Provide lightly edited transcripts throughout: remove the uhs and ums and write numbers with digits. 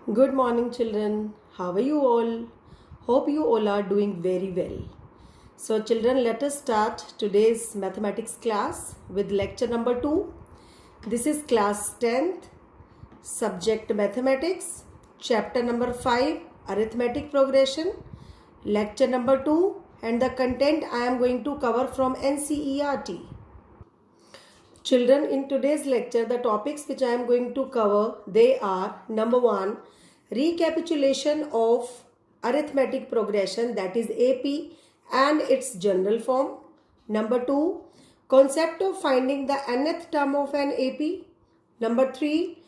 Good morning, children. How are you all? Hope you all are doing very well. So, children, let us start today's mathematics class with lecture number 2. This is class 10th, subject mathematics, chapter number 5, arithmetic progression, lecture number 2, and the content I am going to cover from NCERT. Children, in today's lecture, the topics which I am going to cover, they are number 1, recapitulation of arithmetic progression, that is AP, and its general form. Number 2, concept of finding the nth term of an AP. Number 3,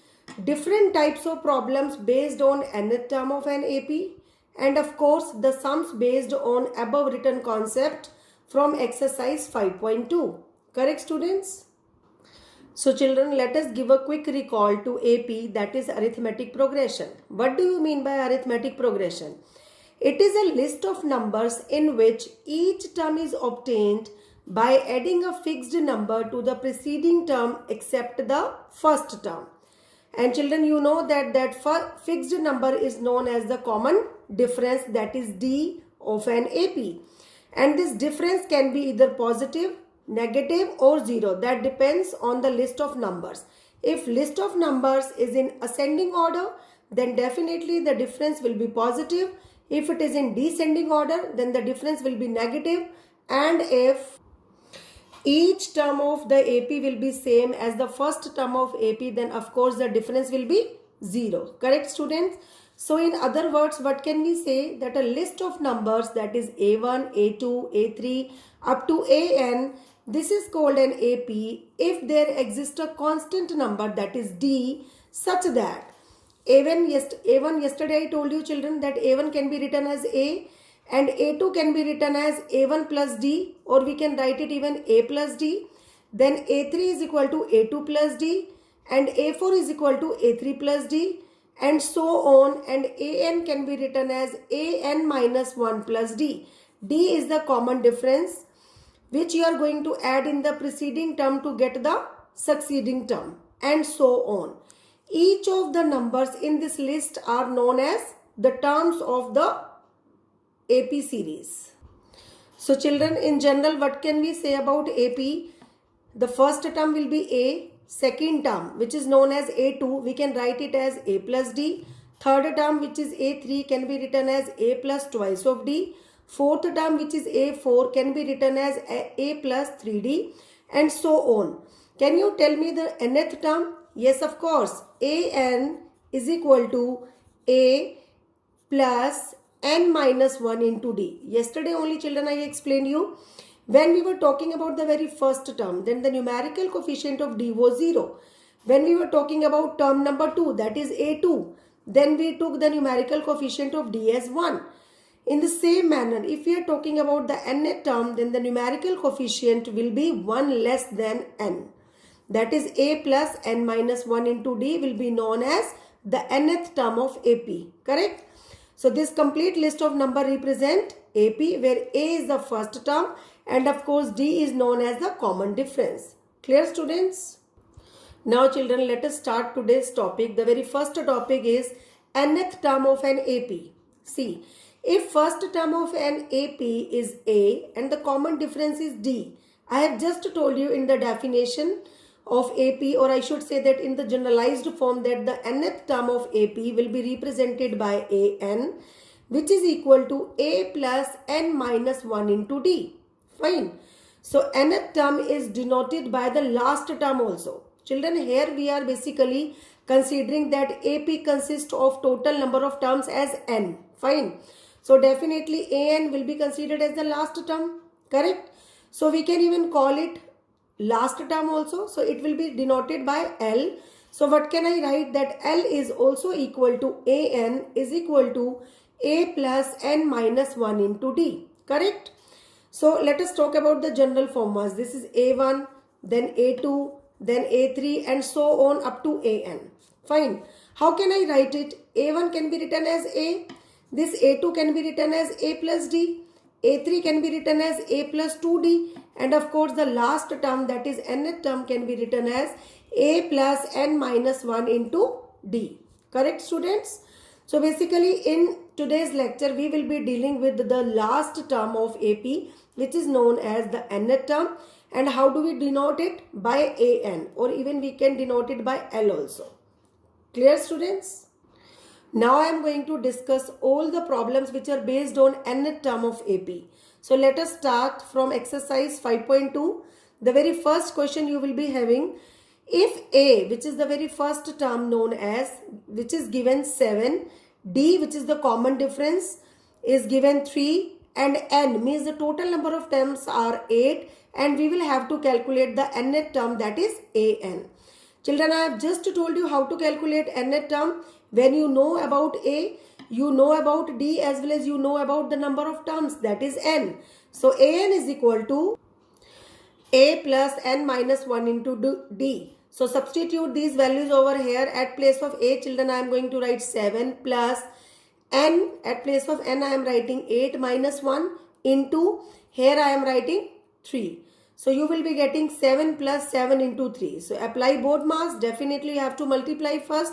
different types of problems based on nth term of an AP. And of course, the sums based on above written concept from exercise 5.2. Correct, students? So children, let us give a quick recall to AP, that is arithmetic progression. What do you mean by arithmetic progression? It is a list of numbers in which each term is obtained by adding a fixed number to the preceding term except the first term. And children, you know that fixed number is known as the common difference, that is D of an AP. And this difference can be either positive, negative or 0. That depends on the list of numbers. If list of numbers is in ascending order, then definitely the difference will be positive. If it is in descending order, then the difference will be negative. And if each term of the AP will be same as the first term of AP, then of course the difference will be 0. Correct, students? So in other words, what can we say? That a list of numbers, that is A1, A2, A3 up to AN, this is called an AP if there exists a constant number, that is D, such that A1 yesterday I told you children that A1 can be written as A and A2 can be written as A1 plus D, or we can write it even A plus D. Then A3 is equal to A2 plus D and A4 is equal to A3 plus D, and so on, and AN can be written as AN minus 1 plus D. D is the common difference which you are going to add in the preceding term to get the succeeding term, and so on. Each of the numbers in this list are known as the terms of the AP series. So children, in general, what can we say about AP? The first term will be A. Second term, which is known as A2, we can write it as A plus D. Third term, which is A3, can be written as A plus twice of D. Fourth term, which is A4, can be written as A plus 3D, and so on. Can you tell me the nth term? Yes, of course. AN is equal to A plus n minus 1 into D. Yesterday only children I explained you. When we were talking about the very first term, then the numerical coefficient of D was 0. When we were talking about term number 2, that is A2, then we took the numerical coefficient of D as 1. In the same manner, if we are talking about the nth term, then the numerical coefficient will be 1 less than n. That is A plus n minus 1 into D will be known as the nth term of AP. Correct? So this complete list of number represent AP, where A is the first term and of course D is known as the common difference. Clear, students? Now children, let us start today's topic. The very first topic is nth term of an AP. See, if first term of an AP is A and the common difference is D, I have just told you in the definition of AP, or I should say that in the generalized form, that the nth term of AP will be represented by AN, which is equal to A plus n minus 1 into D. Fine. So nth term is denoted by the last term also. Children, here we are basically considering that AP consists of total number of terms as n. Fine. So definitely AN will be considered as the last term. Correct? So we can even call it last term also. So it will be denoted by L. So what can I write? That L is also equal to AN is equal to A plus n minus 1 into D. Correct? So let us talk about the general formulas. This is A1, then A2, then A3 and so on up to AN. Fine. How can I write it? A1 can be written as A. This A2 can be written as A plus D. A3 can be written as A plus 2D. And of course the last term, that is nth term, can be written as A plus n minus 1 into D. Correct, students? So basically in today's lecture we will be dealing with the last term of AP, which is known as the nth term. And how do we denote it? By an, or even we can denote it by L also. Clear, students? Now I am going to discuss all the problems which are based on nth term of AP. So let us start from exercise 5.2. The very first question you will be having, if A, which is the very first term known as, which is given 7, D, which is the common difference, is given 3, and N means the total number of terms are 8, and we will have to calculate the nth term, that is AN. Children, I have just told you how to calculate nth term. When you know about A, you know about D as well as you know about the number of terms, that is N. So AN is equal to A plus N minus 1 into D. So substitute these values over here. At place of A, children, I am going to write 7 plus N. At place of N, I am writing 8 minus 1 into, here I am writing 3. So you will be getting 7 plus 7 into 3. So apply both mass. Definitely you have to multiply first.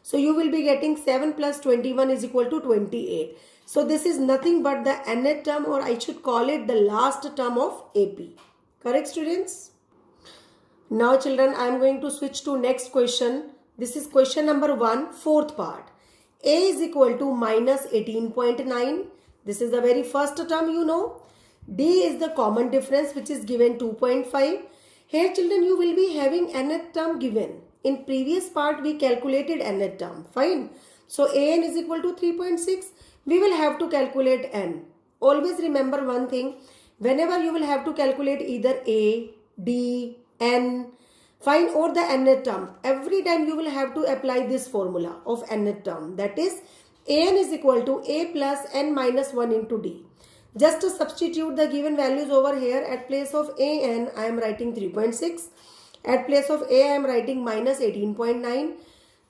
So you will be getting 7 plus 21 is equal to 28. So this is nothing but the nth term, or I should call it the last term of AP. Correct, students? Now children, I am going to switch to next question. This is question number 1, fourth part. A is equal to minus 18.9. This is the very first term you know. D is the common difference, which is given 2.5. Here children, you will be having nth term given. In previous part we calculated nth term. Fine. So AN is equal to 3.6. We will have to calculate N. Always remember one thing. Whenever you will have to calculate either A, D, N, fine, or the nth term, every time you will have to apply this formula of nth term. That is AN is equal to A plus N minus 1 into D. Just to substitute the given values over here. At place of AN, I am writing 3.6. At place of A, I am writing minus 18.9.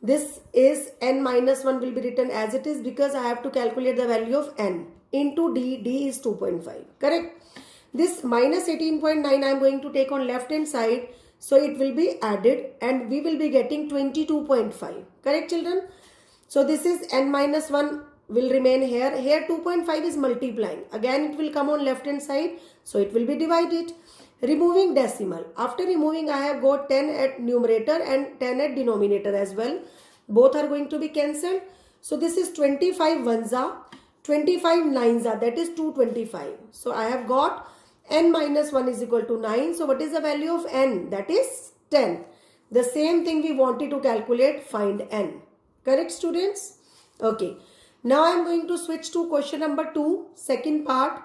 This is N minus 1 will be written as it is because I have to calculate the value of N. Into D, D is 2.5. Correct? This minus 18.9 I am going to take on left hand side. So it will be added and we will be getting 22.5. Correct, children? So this is N minus 1 will remain here. Here 2.5 is multiplying. Again it will come on left hand side. So it will be divided. Removing decimal. After removing, I have got 10 at numerator and 10 at denominator as well. Both are going to be cancelled. So this is 25 ones-a, 25 nines-a, that is 225. So I have got N minus 1 is equal to 9. So what is the value of N? That is 10. The same thing we wanted to calculate, find N. Correct, students? Okay. Now I am going to switch to question number 2, second part.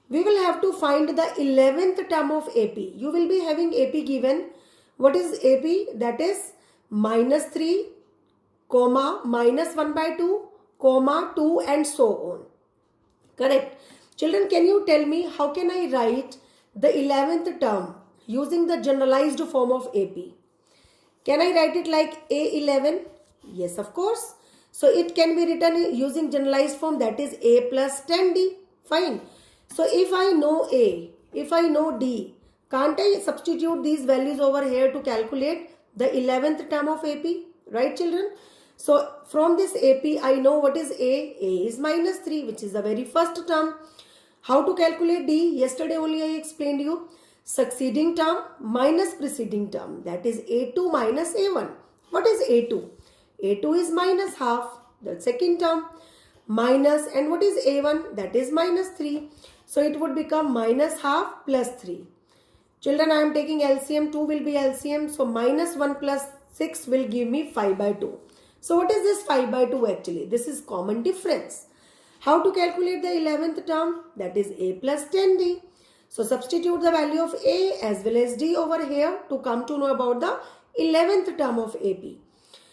We will have to find the 11th term of AP. You will be having AP given. What is AP? That is minus 3, comma, minus 1 by 2, comma, 2 and so on. Correct. Children, can you tell me how can I write the 11th term using the generalized form of AP? Can I write it like A11? Yes, of course. So it can be written using generalized form, that is A plus 10D. Fine. So if I know A, if I know D, can't I substitute these values over here to calculate the 11th term of AP? Right, children? So from this AP, I know what is A. A is minus 3, which is the very first term. How to calculate D? Yesterday only I explained you. Succeeding term minus preceding term. That is A2 minus A1. What is A2? A2 is minus half, the second term. Minus, and what is A1? That is minus 3. So it would become minus half plus 3. Children, I am taking LCM. 2 will be LCM. So minus 1 plus 6 will give me 5 by 2. So what is this 5 by 2 actually? This is common difference. How to calculate the 11th term? That is A plus 10D. So substitute the value of A as well as D over here to come to know about the 11th term of AP.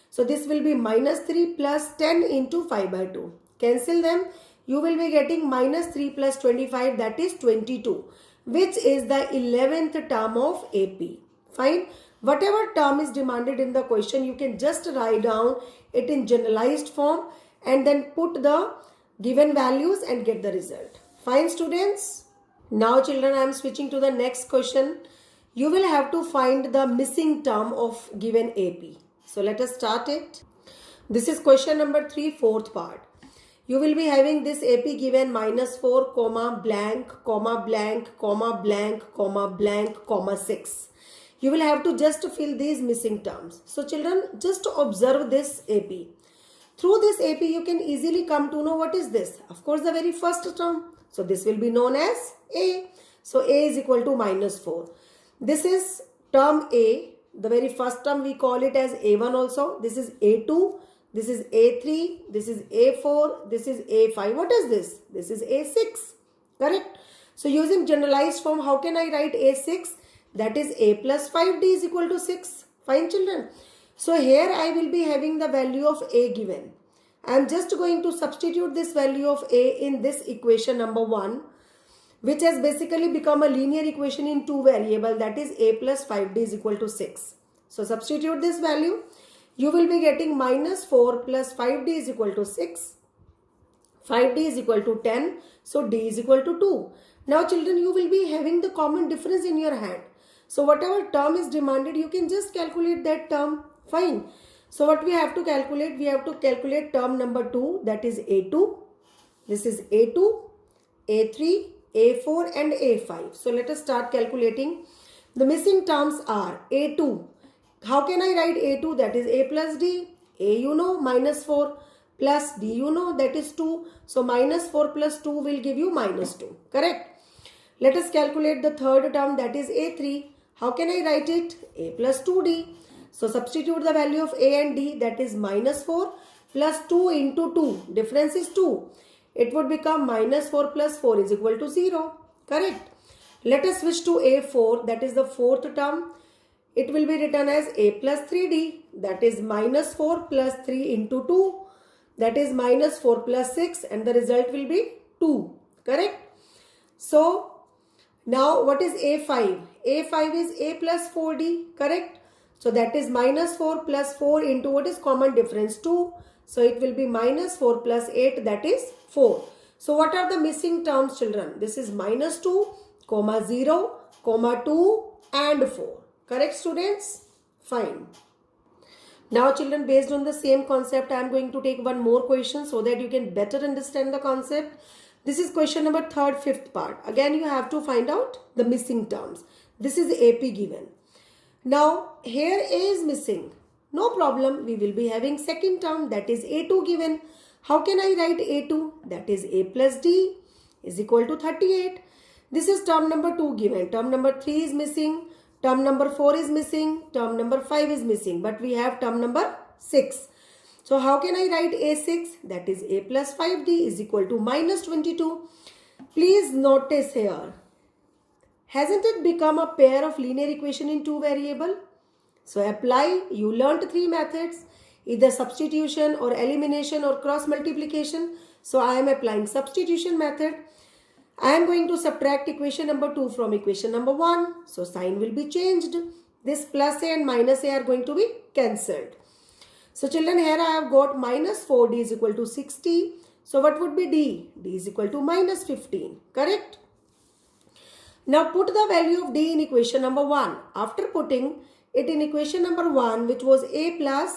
So this will be minus 3 plus 10 into 5 by 2. Cancel them. You will be getting minus 3 plus 25, that is 22, which is the 11th term of AP. Fine. Whatever term is demanded in the question, you can just write down it in generalized form and then put the given values and get the result. Fine, students. Now children, I am switching to the next question. You will have to find the missing term of given AP. So let us start it. This is question number 3, fourth part. You will be having this AP given -4, comma, blank, comma, blank, comma, blank, comma, blank, comma, 6. You will have to just fill these missing terms. So children, just observe this AP. Through this AP, you can easily come to know what is this. Of course, the very first term. So this will be known as A. So A is equal to -4. This is term A. The very first term we call it as A1 also. This is A2. This is A3. This is A4. This is A5. What is this? This is A6. Correct? So using generalized form, how can I write A6? That is A plus 5D is equal to 6. Fine, children. So here I will be having the value of A given. I am just going to substitute this value of A in this equation number 1, which has basically become a linear equation in two variables, that is A plus 5D is equal to 6. So substitute this value. You will be getting -4 plus 5D is equal to 6. 5D is equal to 10. So D is equal to 2. Now children, you will be having the common difference in your hand. So whatever term is demanded, you can just calculate that term. Fine. So what we have to calculate? We have to calculate term number 2, that is A2. This is A2, A3, A4 and A5. So let us start calculating. The missing terms are A2. How can I write A2? That is A plus D. A you know, -4 plus D you know, that is 2. So -4 plus 2 will give you -2. Correct? Let us calculate the third term, that is A3. How can I write it? A plus 2D. So substitute the value of A and D, that is -4 plus 2 into 2. Difference is 2. It would become -4 plus 4 is equal to 0. Correct? Let us switch to A4, that is the fourth term. It will be written as A plus 3D, that is -4 plus 3 into 2. That is -4 plus 6 and the result will be 2. Correct? So now what is A5? A5 is A plus 4D. Correct? So that is -4 plus 4 into what is common difference? 2. So it will be -4 plus 8, that is 4. So what are the missing terms, children? This is -2, comma 0, comma 2 and 4. Correct, students? Fine. Now children, based on the same concept, I am going to take one more question so that you can better understand the concept. This is question number 3rd, 5th part. Again, you have to find out the missing terms. This is AP given. Now, here A is missing. No problem. We will be having second term, that is A2 given. How can I write A2? That is A plus D is equal to 38. This is term number 2 given. Term number 3 is missing. Term number 4 is missing. Term number 5 is missing. But we have term number 6. So how can I write A6? That is A plus 5D is equal to -22. Please notice here. Hasn't it become a pair of linear equation in two variable? So apply. You learnt 3 methods. Either substitution or elimination or cross multiplication. So I am applying substitution method. I am going to subtract equation number 2 from equation number 1. So sign will be changed. This plus A and minus A are going to be cancelled. So children, here I have got -4D is equal to 60. So what would be D? D is equal to -15. Correct? Now put the value of D in equation number 1. After putting it in equation number 1, which was A plus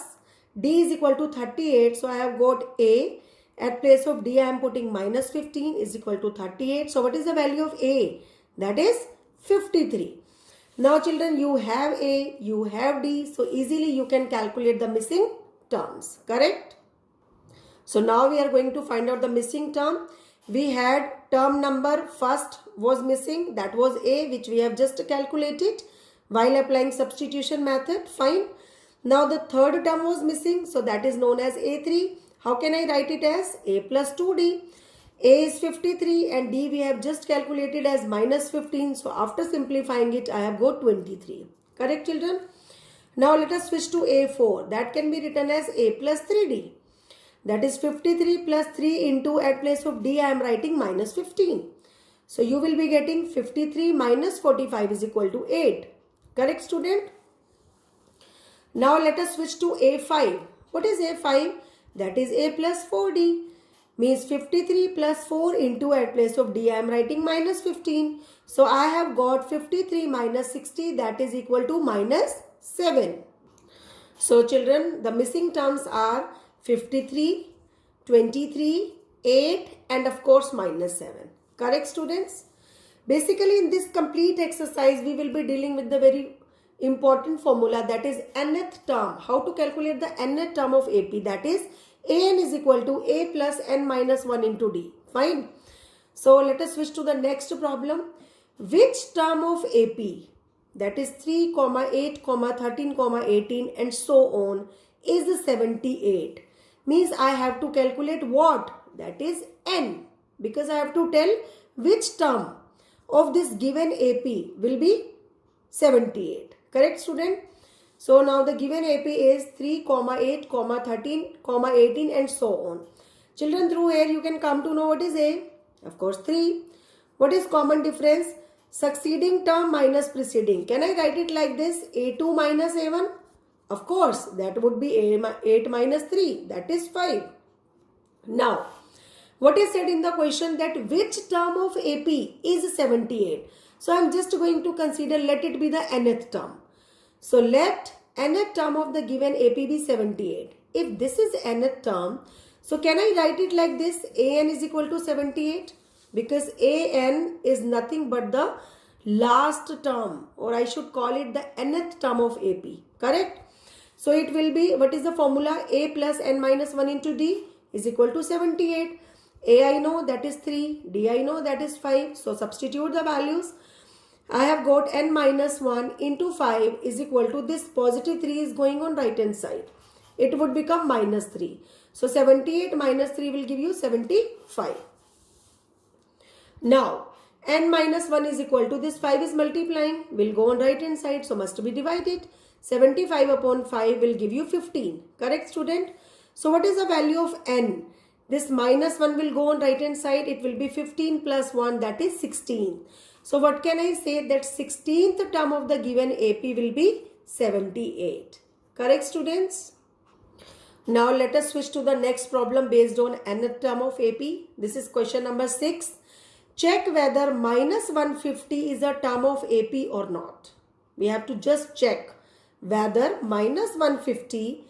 D is equal to 38. So I have got A. At place of D, I am putting -15 is equal to 38. So what is the value of A? That is 53. Now children, you have A, you have D. So easily you can calculate the missing terms. Correct? So now we are going to find out the missing term. We had term number first was missing. That was A, which we have just calculated while applying substitution method. Fine. Now the third term was missing. So that is known as A3. How can I write it as A plus 2D? A is 53 and D we have just calculated as -15. So after simplifying it, I have got 23. Correct, children? Now let us switch to A4. That can be written as A plus 3D. That is 53 plus 3 into, at place of D I am writing -15. So you will be getting 53 minus 45 is equal to 8. Correct, student? Now let us switch to A5. What is A5? That is A plus 4D. Means 53 plus 4 into, at place of D I am writing -15. So I have got 53 minus 60, that is equal to -7. So children, the missing terms are 53, 23, 8 and of course minus 7. Correct students? Basically in this complete exercise we will be dealing with the very important formula, that is nth term. How to calculate the nth term of AP, that is an is equal to a plus n minus 1 into d. Fine. So let us switch to the next problem. Which term of AP, that is 3, 8, 13, 18 and so on, is 78? Means I have to calculate what? That is n, because I have to tell which term of this given AP will be 78. Correct student? So now the given AP is 3, 8, 13, 18 and so on. Children, through here you can come to know what is A. Of course 3. What is common difference? Succeeding term minus preceding. Can I write it like this? A2 minus A1? Of course, that would be 8 minus 3. That is 5. Now, what is said in the question, that which term of AP is 78? So, I am just going to consider, let it be the nth term. So, let nth term of the given AP be 78. If this is nth term, so can I write it like this? An is equal to 78? Because an is nothing but the last term, or I should call it the nth term of AP. Correct? So it will be, what is the formula? A plus n minus 1 into d is equal to 78. A I know, that is 3. D I know, that is 5. So substitute the values. I have got n minus 1 into 5 is equal to, this positive 3 is going on right hand side. It would become minus 3. So 78 minus 3 will give you 75. Now, n minus 1 is equal to, this 5 is multiplying, will go on right hand side, so must be divided. 75 upon 5 will give you 15. Correct student? So what is the value of n? This minus 1 will go on right hand side, it will be 15 plus 1, that is 16. So what can I say? That 16th term of the given AP will be 78. Correct students? Now let us switch to the next problem based on nth term of AP. This is question number 6. Check whether minus 150 is a term of AP or not. We have to just check whether minus 150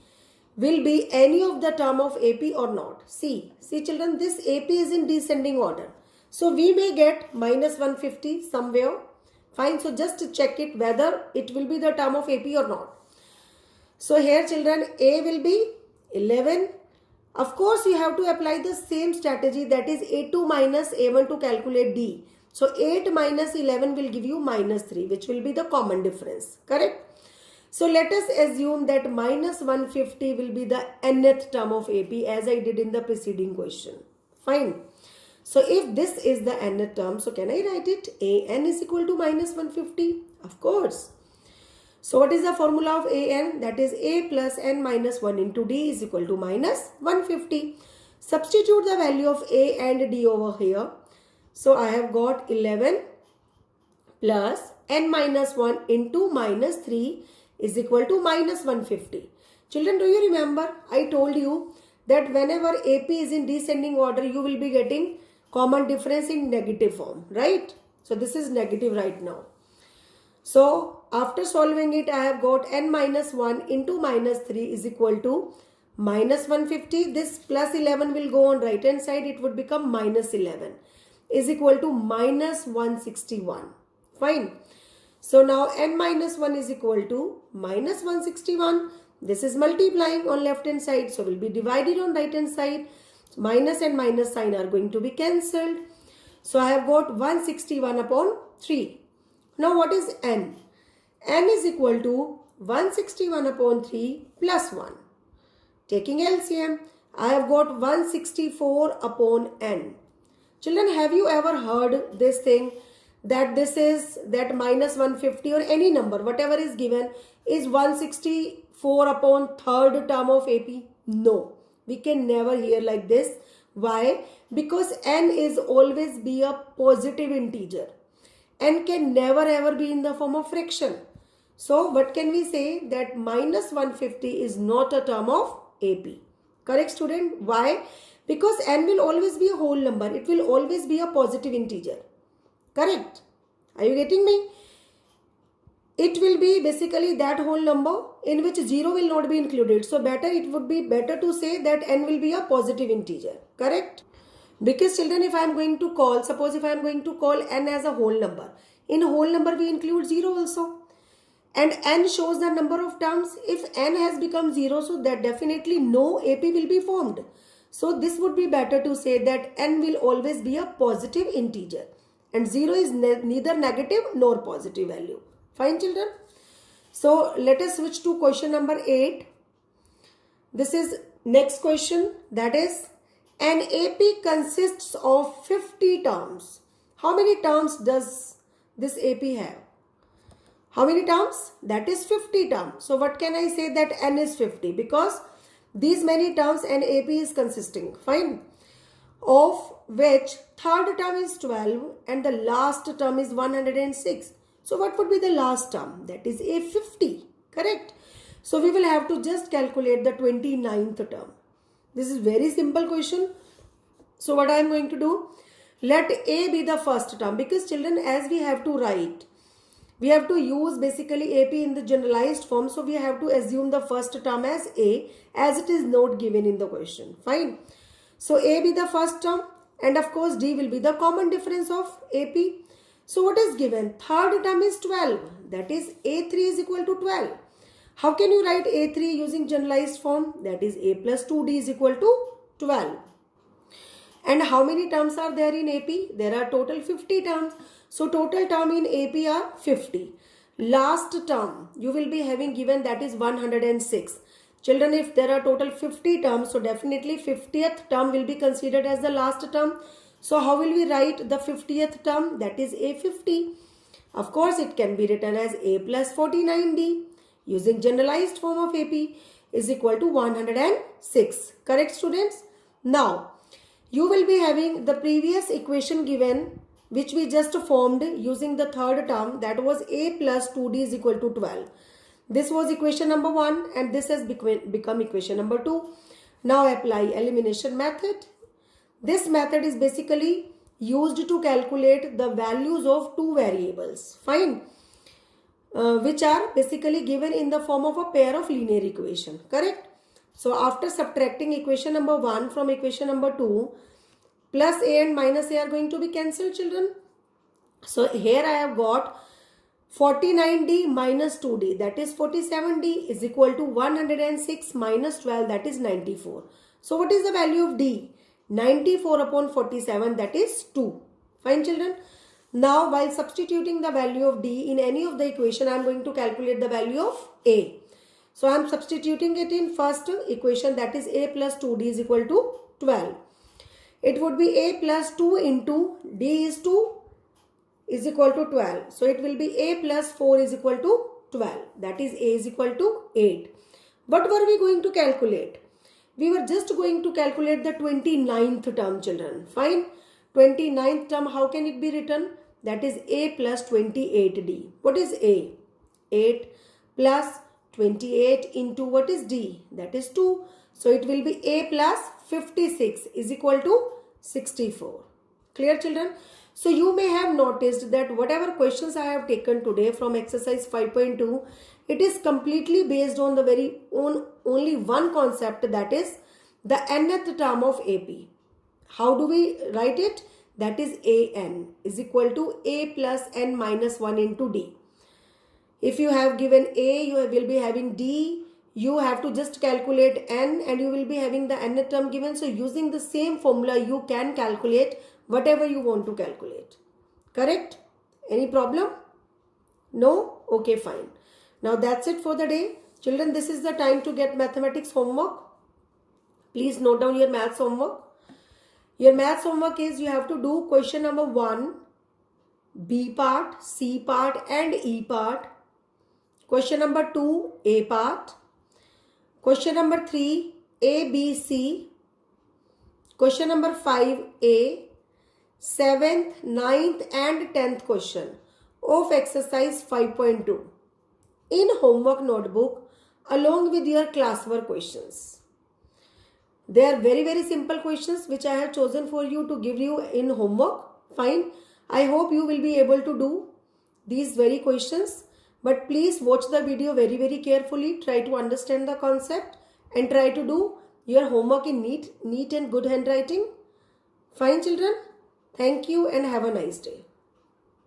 will be any of the term of AP or not. See children, this AP is in descending order. So we may get minus 150 somewhere. Fine, so just check it whether it will be the term of AP or not. So here children, A will be 11. Of course, you have to apply the same strategy, that is A2 minus A1 to calculate D. So 8 minus 11 will give you minus 3, which will be the common difference. Correct? So let us assume that minus 150 will be the nth term of AP, as I did in the preceding question. Fine. So if this is the nth term, so can I write it? An is equal to minus 150? Of course. So what is the formula of an? That is a plus n minus 1 into d is equal to minus 150. Substitute the value of a and d over here. So I have got 11 plus n minus 1 into minus 3 is equal to minus 150. Children, do you remember? I told you that whenever AP is in descending order, you will be getting common difference in negative form, right? So this is negative right now. So after solving it, I have got n minus 1 into minus 3 is equal to minus 150. This plus 11 will go on right hand side. It would become minus 11 is equal to minus 161. Fine. So now n minus 1 is equal to minus 161. This is multiplying on left hand side. So will be divided on right hand side. Minus and minus sign are going to be cancelled. So I have got 161 upon 3. Now what is n? N is equal to 161 upon 3 plus 1. Taking LCM, I have got 164 upon n. Children, have you ever heard this thing that this is that minus 150 or any number, whatever is given, is 164 upon third term of AP? No, we can never hear like this. Why? Because n is always be a positive integer. N can never ever be in the form of fraction. So what can we say? That minus 150 is not a term of AP. Correct student? Why? Because n will always be a whole number. It will always be a positive integer. Correct? Are you getting me? it will be basically that whole number in which 0 will not be included. So better, it would be better to say that n will be a positive integer, correct? Because children, if I am going to call, suppose if I am going to call n as a whole number, in whole number we include 0 also. And n shows the number of terms. If n has become 0, so that definitely no AP will be formed. So this would be better to say that n will always be a positive integer. And 0 is neither negative nor positive value. Fine, children? So let us switch to question number 8. This is next question, that is, an AP consists of 50 terms. How many terms does this AP have? How many terms? That is 50 terms. So what can I say that n is 50? Because these many terms an AP is consisting. Fine. Of which third term is 12 and the last term is 106. So what would be the last term? That is a 50. Correct? So we will have to just calculate the 29th term. This is very simple question. So what I am going to do? Let A be the first term, because children, as we have to write, we have to use basically AP in the generalized form. So we have to assume the first term as A, as it is not given in the question. Fine. So A be the first term, and of course D will be the common difference of AP. So what is given? Third term is 12. That is A3 is equal to 12. How can you write A3 using generalized form? That is A plus 2D is equal to 12. And how many terms are there in AP? There are total 50 terms. So total term in AP are 50. Last term you will be having given, that is 106. Children, if there are total 50 terms, so definitely 50th term will be considered as the last term. So how will we write the 50th term? That is A50. Of course, it can be written as A plus 49D using generalized form of AP is equal to 106. Correct, students? Now, you will be having the previous equation given, which we just formed using the third term, that was A plus 2D is equal to 12. This was equation number 1 and this has become equation number 2. Now apply elimination method. This method is basically used to calculate the values of two variables. Fine. Which are basically given in the form of a pair of linear equation. Correct? So after subtracting equation number 1 from equation number 2, plus A and minus A are going to be cancelled, children. So here I have got 49D minus 2D, that is 47D, is equal to 106 minus 12, that is 94. So what is the value of D? 94 upon 47, that is 2. Fine, children. Now while substituting the value of D in any of the equation, I am going to calculate the value of A. So I am substituting it in first equation, that is A plus 2D is equal to 12. It would be A plus 2 into D is 2 is equal to 12. So it will be A plus 4 is equal to 12. That is A is equal to 8. What were we going to calculate? We were just going to calculate the 29th term, children. Fine. 29th term, how can it be written? That is A plus 28D. What is A? 8 plus 28 into what is D? That is 2. So it will be A plus 56 is equal to 64. Clear, children? So you may have noticed that whatever questions I have taken today from exercise 5.2, it is completely based on the only one concept, that is the nth term of AP. How do we write it? That is AN is equal to A plus N minus 1 into D. If you have given A, you will be having D. You have to just calculate N and you will be having the nth term given. So using the same formula, you can calculate whatever you want to calculate. Correct? Any problem? No? Okay, fine. Now that's it for the day. Children, this is the time to get mathematics homework. Please note down your maths homework. Your maths homework is you have to do question number 1, B part, C part and E part. Question number 2, A part. Question number 3, A, B, C. Question number 5, A. 7th, 9th and 10th question of exercise 5.2 in homework notebook along with your classwork questions. They are very simple questions which I have chosen for you to give you in homework. Fine. I hope you will be able to do these very questions But please watch the video very carefully. Try to understand the concept and try to do your homework in neat and good handwriting. Fine children. Thank you and have a nice day.